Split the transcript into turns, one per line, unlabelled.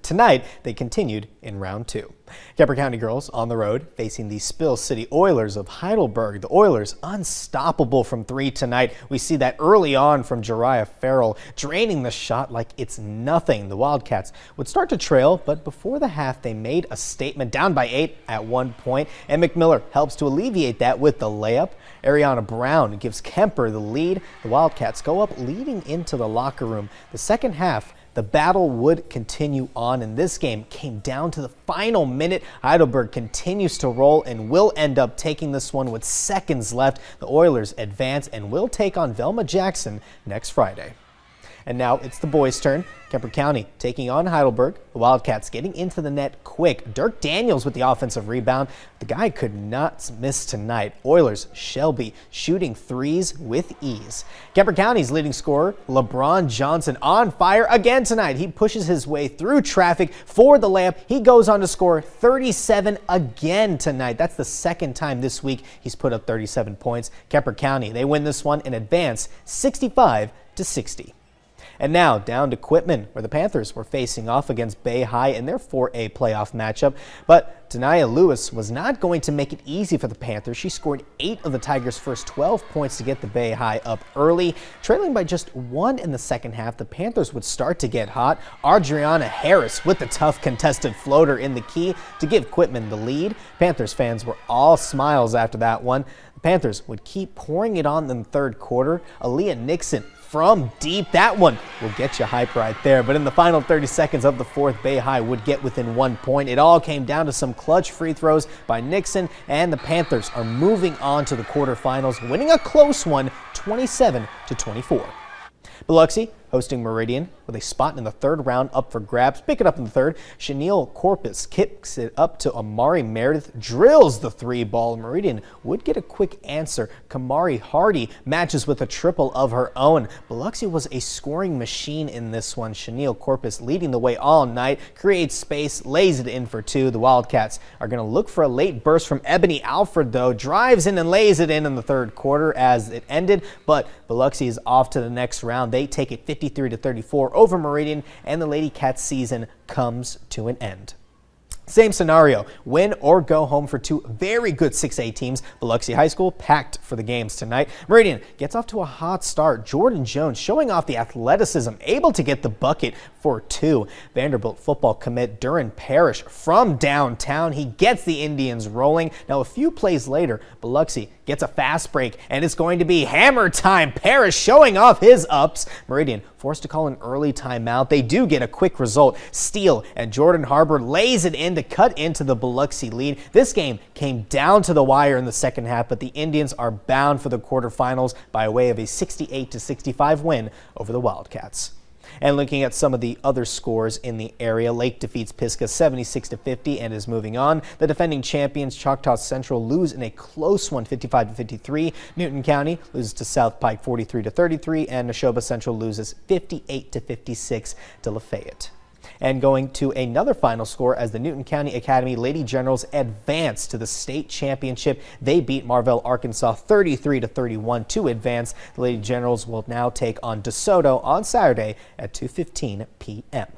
Tonight, they continued in round 2. Kemper County girls on the road facing the Spill City Oilers of Heidelberg. The Oilers unstoppable from 3 tonight. We see that early on from Jariah Farrell, draining the shot like it's nothing. The Wildcats would start to trail, but before the half, they made a statement, down by 8 at one point, and McMiller helps to alleviate that with the layup. Ariana Brown gives Kemper the lead. The Wildcats go up leading into the locker room. The second half, the battle would continue on, and this game came down to the final minute. Heidelberg continues to roll and will end up taking this one with seconds left. The Oilers advance and will take on Velma Jackson next Friday. And now it's the boys' turn. Kemper County taking on Heidelberg. The Wildcats getting into the net quick. Dirk Daniels with the offensive rebound. The guy could not miss tonight. Oilers Shelby shooting threes with ease. Kemper County's leading scorer, LeBron Johnson, on fire again tonight. He pushes his way through traffic for the layup. He goes on to score 37 again tonight. That's the second time this week he's put up 37 points. Kemper County, they win this one and advance 65-60. And now down to Quitman, where the Panthers were facing off against Bay High in their 4A playoff matchup. But Dania Lewis was not going to make it easy for the Panthers. She scored 8 of the Tigers' first 12 points to get the Bay High up early. Trailing by just 1 in the second half, the Panthers would start to get hot. Adriana Harris with the tough contested floater in the key to give Quitman the lead. Panthers fans were all smiles after that one. The Panthers would keep pouring it on in the third quarter. Aaliyah Nixon from deep. That one will get you hype right there. But in the final 30 seconds of the fourth, Bay High would get within 1 point. It all came down to some clutch free throws by Nixon, and the Panthers are moving on to the quarterfinals, winning a close one, 27-24. Biloxi hosting Meridian with a spot in the third round up for grabs. Pick it up in the third. Chenille Corpus kicks it up to Amari Meredith, drills the 3-ball. Meridian would get a quick answer. Kamari Hardy matches with a triple of her own. Biloxi was a scoring machine in this one. Chenille Corpus leading the way all night, creates space, lays it in for 2. The Wildcats are going to look for a late burst from Ebony Alford, though. Drives in and lays it in the third quarter as it ended, but Biloxi is off to the next round. They take it 53-34 over Meridian, and the Lady Cats season comes to an end. Same scenario, win or go home for 2 very good 6A teams. Biloxi High School packed for the games tonight. Meridian gets off to a hot start. Jordan Jones showing off the athleticism, able to get the bucket for 2. Vanderbilt football commit Duran Parrish from downtown. He gets the Indians rolling. Now a few plays later, Biloxi gets a fast break, and it's going to be hammer time. Parrish showing off his ups. Meridian forced to call an early timeout. They do get a quick result. Steele and Jordan Harbor lays it in to cut into the Biloxi lead. This game came down to the wire in the second half, but the Indians are bound for the quarterfinals by way of a 68-65 win over the Wildcats. And looking at some of the other scores in the area, Lake defeats Pisgah 76-50 and is moving on. The defending champions Choctaw Central lose in a close one, 55-53. Newton County loses to South Pike 43-33, and Neshoba Central loses 58-56 to Lafayette. And going to another final score as the Newton County Academy Lady Generals advance to the state championship. They beat Marvell, Arkansas 33-31 to advance. The Lady Generals will now take on DeSoto on Saturday at 2:15 p.m.